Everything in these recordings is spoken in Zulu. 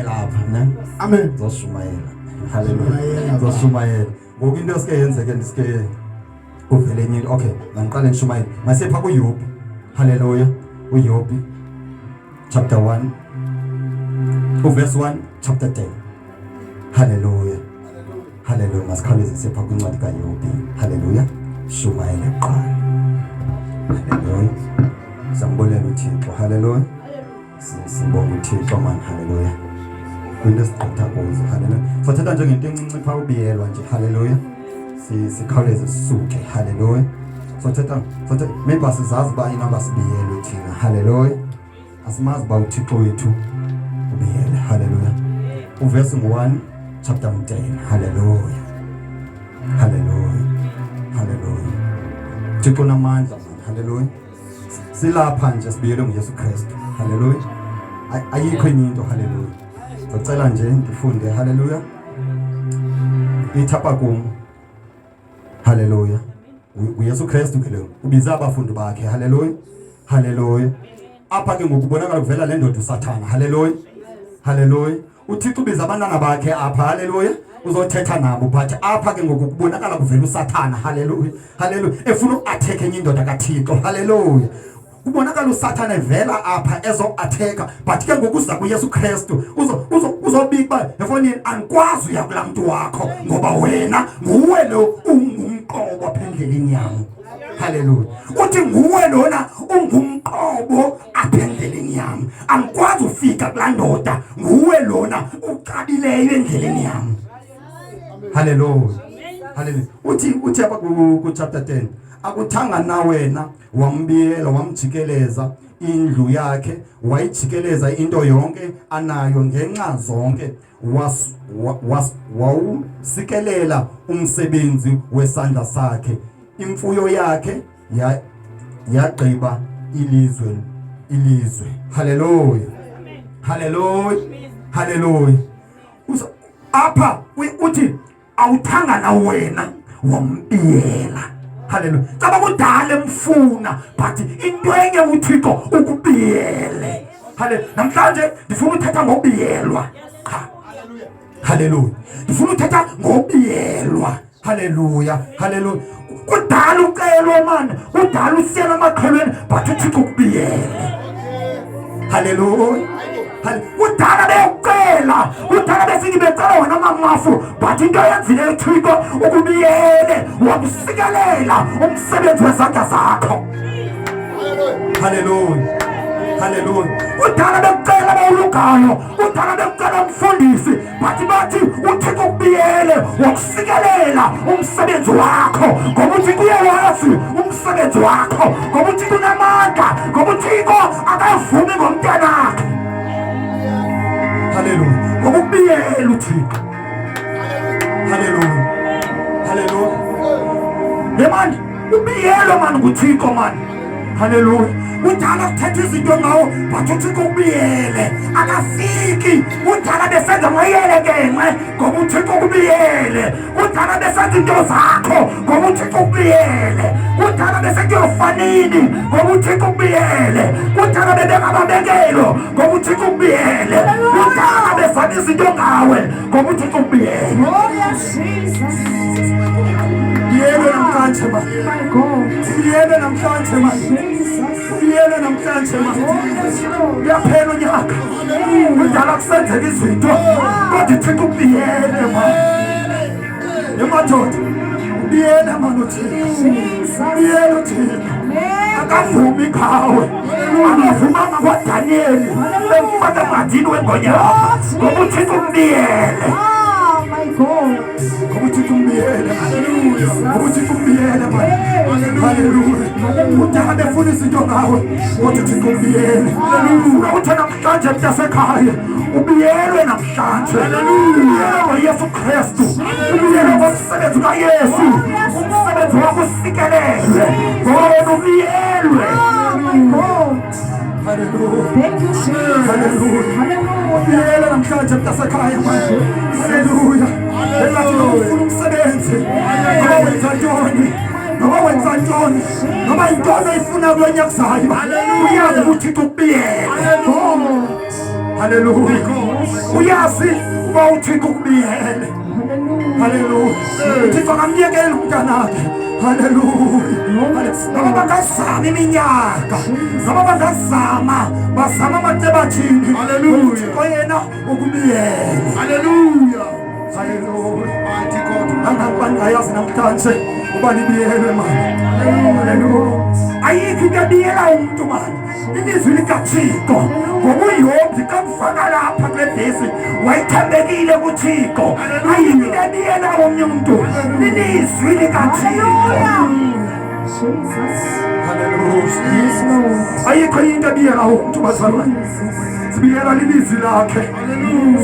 lapha ne Amen. zoshumayela haleluya zoshumayela ngoku into esike yenzeke ndisike uvele enye into okay ngiqale nishumayela masepha kuYobi haleluya uYobi chapter 1 verse 1 chapter 10 haleluya haleluya masikhawuleze sepha kwincwadi kaYobi haleluya shumayela qala haleluya sambolela uThixo haleluya sibonga uThixo man haleluya kwinto esiqotha kuzo haleluya sathatha njengento encinci pha ubiyelwa nje haleluya sikhawuleze sisuke haleluya sathatha maybe sizazi ba inamba sibiyelwe thina haleluya asimazi ba uThixo wethu ubiyele haleluya uverse 1 chapter 10 haleluya haleluya haleluya Thixo namandla man haleluya silapha nje sibiyelwe nguYesu Kristu haleluya ayikho enye into haleluya ngicela nje ndifunde haleluya ithapha kum haleluya uYesu Kristu ke lo ubiza abafundi bakhe haleluya haleluya apha ke ngokubonakala kuvela le ndoda uSathana haleluya haleluya uThixo ubiza abantwana bakhe apha haleluya uzothetha nabo but apha ke ngokubonakala kuvela uSathana haleluya haleluya efuna uattack enye indoda kaThixo haleluya ubonakala uSathana evela apha ezo-attacker but ke ngokuza kuYesu Kristu uzobika efonini anikwazi uya kulaa mntu wakho ngoba wena nguwe lo ungumqobo apha endleleni yam haleluya uthi nguwe lona ungumqobo apha endleleni yam anikwazi ufika kulaa ndoda nguwe lona uqabileyo endleleni yam haleluya haleluya uthi apha ku chapter 10 akuthanga na wena wambiyela wamjikeleza indlu yakhe wayijikeleza into yonke anayo ngenxa zonke wawusikelela umsebenzi wesandla sakhe imfuyo yakhe yagqiba ilizwe haleluya haleluya haleluya apha uthi awuthanga na wena wambiyela haleluya caba kudala emfuna but into enye uThixo ukubiyele haleluya namhlanje ndifuna uthetha ngobiyelwa haleluya ndifuna uthetha ngobiyelwa haleluya haleluya kudala ucelwa man kudala usiyela amakhalweni but uThixo ukubiyele haleluya kudala beyucela kudala besithi becela wena mamafu but into yenzileyo uThixo ukubiyele wakusikelela umsebenzi wezandla zakho haleluya haleluya kudala becela bawulugayo kudala becela umfundisi but bathi uThixo ukubiyele wakusikelela umsebenzi wakho ngoba uThixo uyawazi umsebenzi wakho ngoba uThixo unamandla ngoba uThixo akavumi ngomntanakhe haleluya ngokubiyela uThixo haleluya haleluya yemani ubiyelo mani nguThixo mani haleluya udala kuthetha izinto ngawo but uThixo ukubiyele akafiki udala besenza ngoyelekenxe ngoba uThixo ukubiyele udala besenza into zakho ngoba uThixo ukubiyele udala besenza yofanini ngoba uThixo ukubiyele udala bebeka ababekelo ngoba uThixo ukubiyele udala besana izinto ngawe ngoba uThixo ukubiyele yebo namhlanje ma yebo namhlanje ma yebo namhlanje ma yaphela unyaka udala kusenzeka izinto kodwa uThixo ukubiyele ma yemadoda ubiyele manje uThixo ubiyele uThixo akavumi ngawe akavumanga kwaDanieli emfaka emadini wengonyama ngoba uThixo ukubiyele ngoba uThixo ukubiyele ngoba uThixo ukubiyele haleluya udala befuna izinto ngawe kodwa uThixo ukubiyele uthi namhlanje mntasekhaya ubiyelwe namhlanje ubiyelwe ngoYesu Kristu ubiyelwe ngomsebenzi kaYesu umsebenzi wakho usikelelwe ngoba ubiyelwe haleluya thank you Jesus haleluya ubiyelwe namhlanje mntasekhaya haleluya engathi ufuna umsebenzi ngoba wenza ntoni ngoba wenza ntoni ngoba intoni oyifuna kulo nyaka uyazi ukuthi ukubiyele haleluya uyazi uba uThixo ukubiyele. Haleluya. uThixo akamyekeli umntanakhe. Haleluya. Noma bangazama iminyaka, noma bangazama bazama amatebathini. Haleluya. uThixo yena ukubiyele. Haleluya. Haleluya. Mighty God. Angabani ayazi namhlanje uba libiyelwe manje. Haleluya. Ayikho into ebiyela umuntu manje. Ilizwi likaThixo ngoba uYobi kamfaka lapha kule vesi wayethembekile kuThixo. Ayikho into ebiyela omnye umuntu. Ilizwi likaThixo. Haleluya. Ayikho into ebiyela umuntu bazalwane. Sibiyela ilizwi lakhe.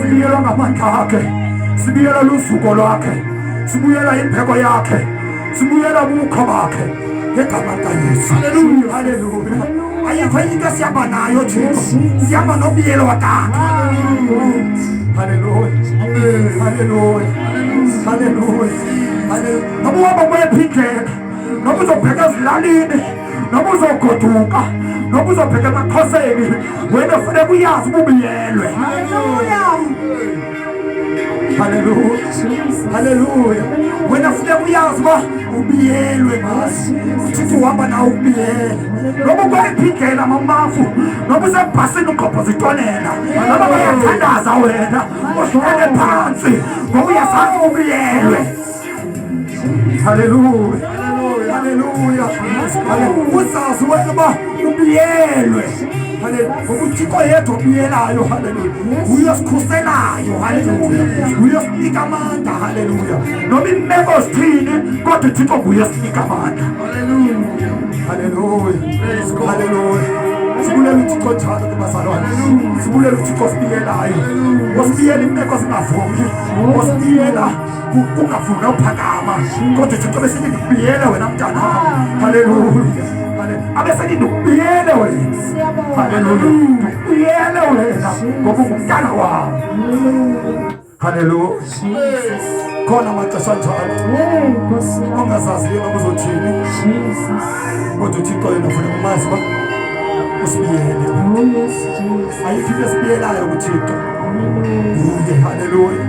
Sibiyela ngamandla akhe. Sibiyela lusuku lwakhe. Sibuyela impeko yakhe. Sibuyela ubukho bakhe. Ngegama likaYesu. Haleluya. Haleluya. Ayikho into siyamba nayo Thixo. Siyamba nobiyelo wakakhe. Haleluya. Haleluya. Haleluya. Haleluya. Noma uhamba kwephindlela, noma uzobheka ezilalini, noma uzogoduka, noma uzobheka emakhoseni, wena kufanele uyazi ubiyelwe. Haleluya. Haleluya. Haleluya. Wena kufanele uyazi uba ubiyelwe manje. Uthixo uhamba nawe ubiyele. Noma kwephindlela mamafu, noma usebhasini ugqobhozitonela, noma bayathandaza wena, uhlale phansi ngoba uyazazi ubiyelwe. Haleluya. Haleluya. Uzazi wena uba ubiyelwe. Haleluya. uThixo yedwa obiyelayo. Haleluya. Uyosikhuselayo. Haleluya. Uyosinika amandla. Haleluya. Noma imeko zithini kodwa uThixo uyosinika amandla. Haleluya. Haleluya. Haleluya. Sibulela uThixo njalo kubazalwane. Sibulela uThixo osibiyelayo. Osibiyela imeko zingavumi. Osibiyela kungafuna uphakama. Kodwa uThixo besithi ngikubiyela wena mntana. Haleluya. Abesithi ngikubiyele wena. Haleluya. Ngikubiyele wena ngoba ungumntana wami. Haleluya. Khona maxesha njalo. Ongazaziyo noma uzothini. Kodwa uThixo yena ufuna umazi uba usibiyele. Ayikho into esibiyelayo kuThixo. Uye. Haleluya.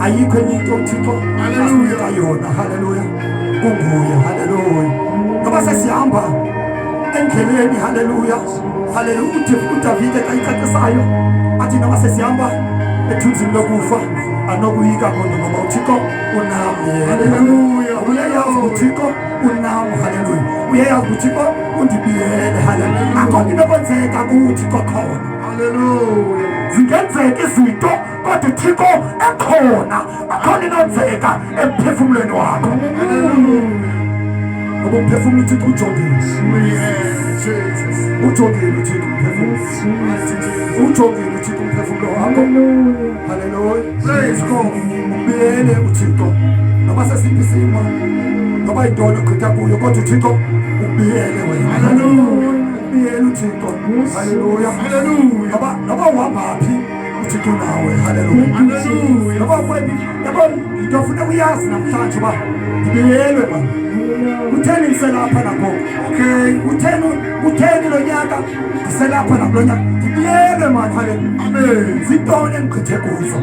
Ayikho enye into uThixo asinika yona. Haleluya. Kunguye. Haleluya. Ngoba sesihamba endleleni. Haleluya. Haleluya. uDavide xa icacisayo athi noma sesihamba ethunzini lokufa anokuyika kodwa ngoba uThixo unami. Haleluya. Uyayazi uThixo unami. Haleluya. Uyayazi uThixo undibiyele. Haleluya. Akho into kwenzeka kuThixo khona. Haleluya. Zingenzeka izinto kodwa uThixo ekhona. Akho into kwenzeka emphefumulweni wakho. Haleluya. Ngoba umphefumulo uThixo ujongile. Ujongile uThixo umphefumulo. Ujongile uThixo umphefumulo wakho. Haleluya. Praise God. Ubiyele uThixo. Noma sesiphi isimo, noma yintoni ogqitha kuyo kodwa uThixo ubiyele wena. Haleluya. Ubiyele uThixo. Haleluya. Haleluya. Noma uhambaphi uThixo nawe. Haleluya. Haleluya. Noma kwephi, yabo into ofuna uyazi namhlanje uba ngibiyelwe baba. Utheni ngiselapha nakho. Okay. Utheni lo nyaka ngiselapha nakulo nyaka. Ngibiyelwe manje. Haleluya. Amen. Zintoni engigqithe kuzo.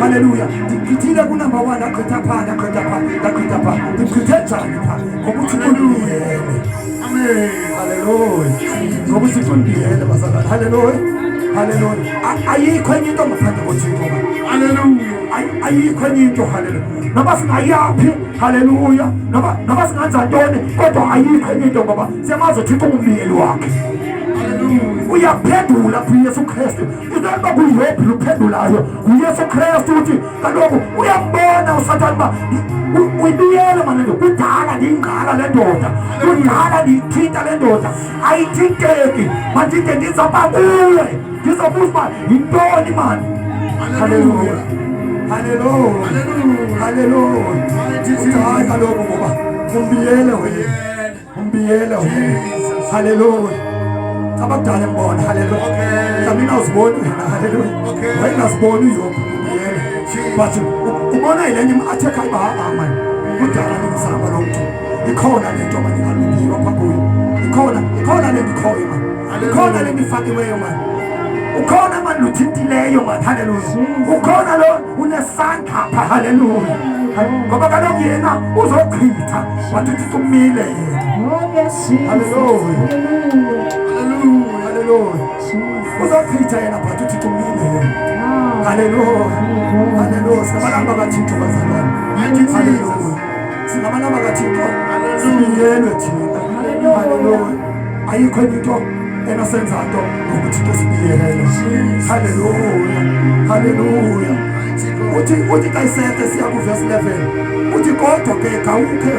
Haleluya. Ngithile ku number 1 agqitha phana, agqitha phana, agqitha phana. Ngigqithe njani phana? Ngoba uThixo undibiyele. Amen. Haleluya. Ngoba uThixo undibiyele bazalwane. Haleluya. Haleluya. Ayikho enye into ngaphandle koThixo. Haleluya. Ayikho enye into. Haleluya. Noma singayaphi. Haleluya. Noma singenza ntoni kodwa ayikho enye into ngoba siyamazi uThixo ungumyeli wakhe. Haleluya. Uyaphendula kuYesu Kristu. Into kuYobi luphendulayo uYesu Kristu uthi kaloku uyambona uSathane uba uyibiyele manje kudala ndiyingqala le ndoda. Kudala ndiyithinta le ndoda. Ayithinteki. Mandide ndizapha kuwe. Ndizobuza uba yintoni mani. Haleluya. Haleluya. Haleluya. Hayi kaloku ngoba umbiyele wena. Umbiyele wena. Haleluya. Abadala embona. Haleluya. Mina uzibona wena. Haleluya. Wena uzibona uYobi umbiyele. But ubona ilenye athe khaya mani. Kudala ngizama lo muntu. Ikhona lento manje ngalungiwa pha kuyo. Ikhona lento ikhoyo mani. Ikhona lento ifakiweyo mani. ukhona manje luthintileyo ngathi haleluya ukhona lo unesandla haleluya ngoba kaloku yena uzochitha wathi uThixo umile yena haleluya haleluya uzochitha yena but uThixo umile yena haleluya haleluya singabalamba kaThixo bazalwane haleluya singabalamba kaThixo sibiyelwe thina haleluya ayikho into enasenza nto ngokuthi sibiyelwe haleluya haleluya uthi kayisete siya ku verse 11 uthi kodwa ke kawukhe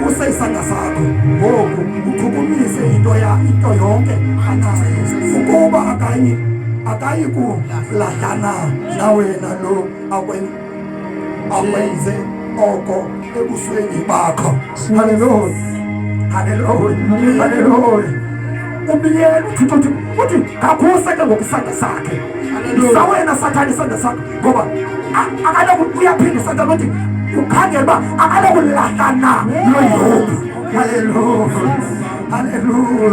useyisandla sakho ngoku ukhukumise into yonke anayo ukuba akayi kulahlana nawena lo akwenze oko ebusweni bakho haleluya haleluya haleluya ubiyela uthi kakhuseke ngokusandla sakhe sawena sathani isandla sakho ngoba akaloku uyaphinda isandla lothi ukhangela uba akalokulahana loYobu haleluya haleluya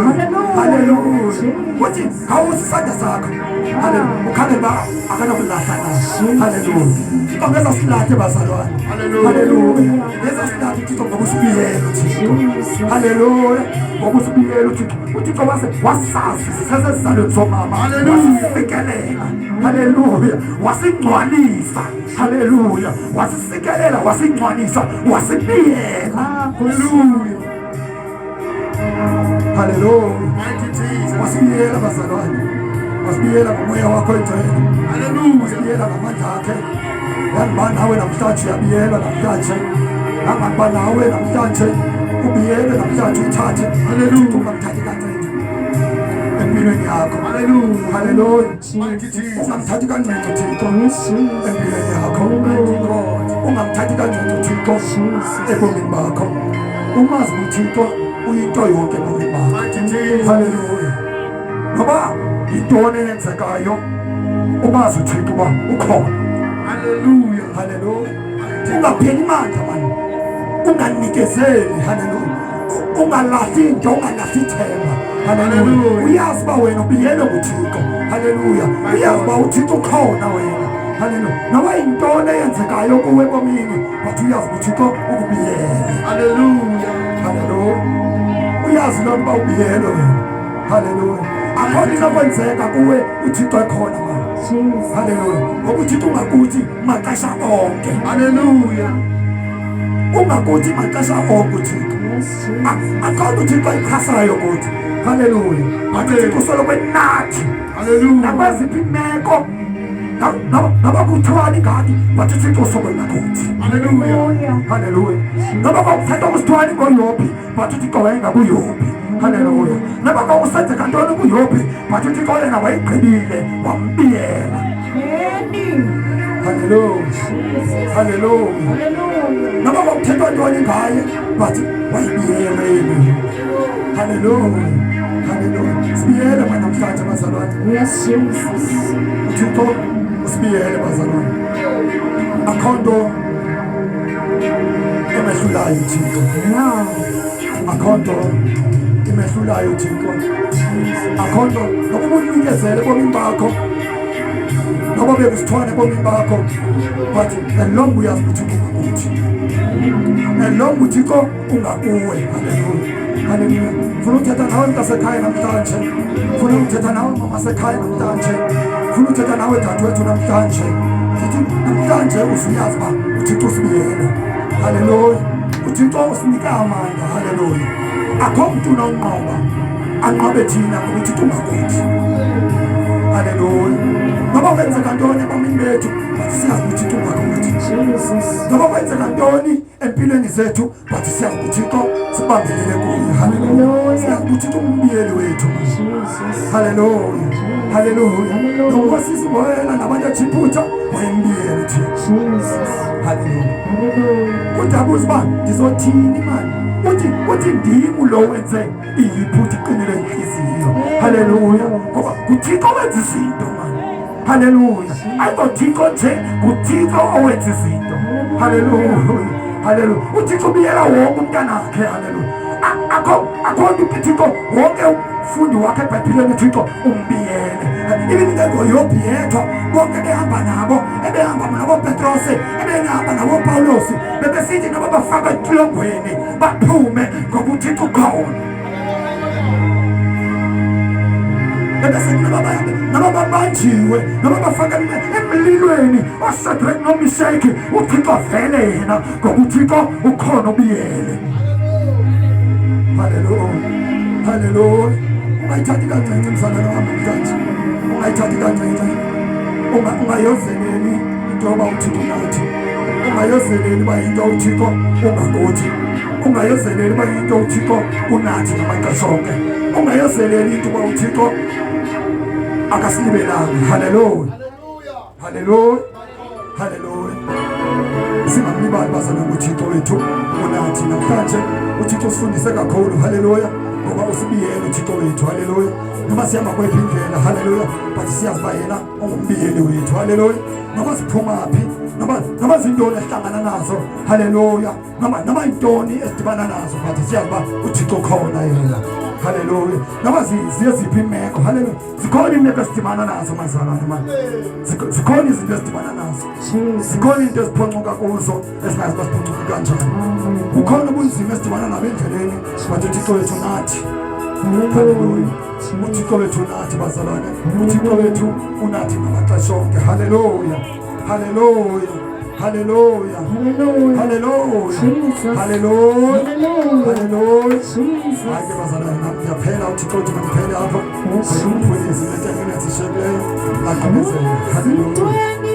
haleluya uthi khawusa isandla sakho haleluya ukhangela uba akalokulahana haleluya ongeza silathe bazalwane haleluya ngeza silathe uThixo ngokusibiyela uThixo haleluya ngokusibiyela uThixo wasazi sisezizalweni somama wasifikelela haleluya wasingcwalisa haleluya wasisikelela wasingcwalisa wasibiyela haleluya haleluya wasibiyela bazalwane wasibiyela ngomoya wakho engcwele haleluya wasibiyela ngamandla akhe yangiba nawe namhlanje uyabiyela namhlanje yangiba nawe namhlanje ubiyele namhlanje uyithathe haleluya ungamthathi kancane empilweni yakho haleluya haleluya ungamthathi kancane uThixo empilweni yakho ungamthathi kancane uThixo ebomini bakho umazi uThixo uyinto yonke ebomini bakho haleluya ngoba yintoni eyenzekayo umazi uThixo uba ukhona haleluya haleluya ungapheli mandla mani unganikezeli haleluya ungalahli into ungalahli ithemba haleluya uyazi uba wena ubiyelwe nguThixo haleluya uyazi uba uThixo ukhona wena haleluya noba yintoni eyenzekayo kuwe ebomini but uyazi uThixo ukubiyele haleluya haleluya uyazi loo nto uba ubiyelwe wena haleluya akho nto inokwenzeka kuwe uThixo ekhona mani haleluya ngoba uThixo ungakuthi maxesha onke haleluya ungakuthi maxesha onke uThixo akho uThixo ayikhasayo kuthi haleluya uThixo usoloko enathi haleluya nakwaziphi imeko naba kuthwala ingadi but uThixo usoloko nakuthi haleluya haleluya naba kwakuthatha kusithwala ngoYobi but uThixo wayengakuYobi haleluya naba kwakusenzeka ntoni kuYobi but uThixo yena wayigqibile wambiyela haleluya haleluya naba kwakuthethwa ntoni ngaye but wayibiyela yena haleluya haleluya sibiyele manje namhlanje bazalwane uThixo usibiyele bazalwane akho nto emehlulayo uThixo akho nto emehlulayo uThixo akho nto nokuba unikezele ebomini bakho noba bekusithwane ebomini bakho but elonga uyazi ukuthi ungakuthi elonga uThixo ungakuwe haleluya haleluya funa uthetha nawe mntasekhaya namhlanje funa uthetha nawe mamasekhaya namhlanje funa uthetha nawe dadewethu namhlanje ndithi namhlanje usuyazi uba uThixo usibiyele haleluya uThixo usinika amandla haleluya akho mntu unonqoba anqobe thina ngoba uThixo ungakuthi haleluya noba kwenzeka ntoni ebomini bethu but siyazi ukuthi uThixo ungakuthi noba kwenzeka ntoni empilweni zethu but siyazi ukuthi uThixo sibambelele kuye haleluya siyazi ukuthi uThixo umbiyeli wethu haleluya haleluya noba sisiboyela nabantu achiphutha wayembiyeli uThixo haleluya udabuza uba ndizothini mani uthi ndim lo wenze iyiphutha iqinile inhliziyo haleluya ngoba kuThixo wenza izinto mani haleluya ayikoThixo nje kuThixo owenza izinto haleluya haleluya uThixo ubiyela wonke umntanakhe haleluya akhona uThixo wonke umfundi wakhe eBhayibhelini uThixo umbiyele. Even ngoYobhi yedwa bonke behamba nabo, ebehamba nabo Petrose, ebehamba nabo Pawulos, bebesithi nabo bafaka entolongweni baphume ngoba uThixo ukhona. Noma babanjiwe, noma bafaka emlilweni oShadrach noMeshaki, uThixo vele yena ngoba uThixo ukhona ubiyele. Hallelujah, hallelujah. Ungayithathi kancinci mzalwane wami mntanzi, ungayithathi kancinci, ungayozeleli into yoba uThixo unathi, ungayozeleli uba into uThixo ungakuthi, ungayozeleli uba into uThixo unathi ngamaxesha onke, ungayozeleli into uba uThixo akasilibelanga. Hallelujah, hallelujah, hallelujah. Singamlibali bazalwane uThixo wethu unathi namhlanje. uThixo usifundise kakhulu. Hallelujah, ngoba usibiyele uThixo wethu. Hallelujah, noma sihamba kwephi indlela. Hallelujah, but siyazi uba yena ungumbiyeli wethu. Hallelujah, noma siphumaphi, noma zintoni esihlangana nazo. Hallelujah, noma intoni esidibana nazo, but siyazi uba uThixo khona yena. Hallelujah, noma ziyeziphi imeko. Hallelujah, zikhona imeko esidibana nazo mazalwane manje, zikhona izinto esidibana nazo, zikhona into eziphoncuka kuzo esingazi uba ziphoncuka kanjani. Kukhona ubunzima esidibana nabo endleleni, but uThixo wethu nathi. Hallelujah, uThixo wethu nathi bazalwane, uThixo wethu unathi ngamaxesha onke. Hallelujah, hallelujah, hallelujah, hallelujah, hallelujah, hallelujah, hallelujah. Hayi ke bazalwane, nami ngiyaphela uThixo wethu ngiphele apho. Hallelujah.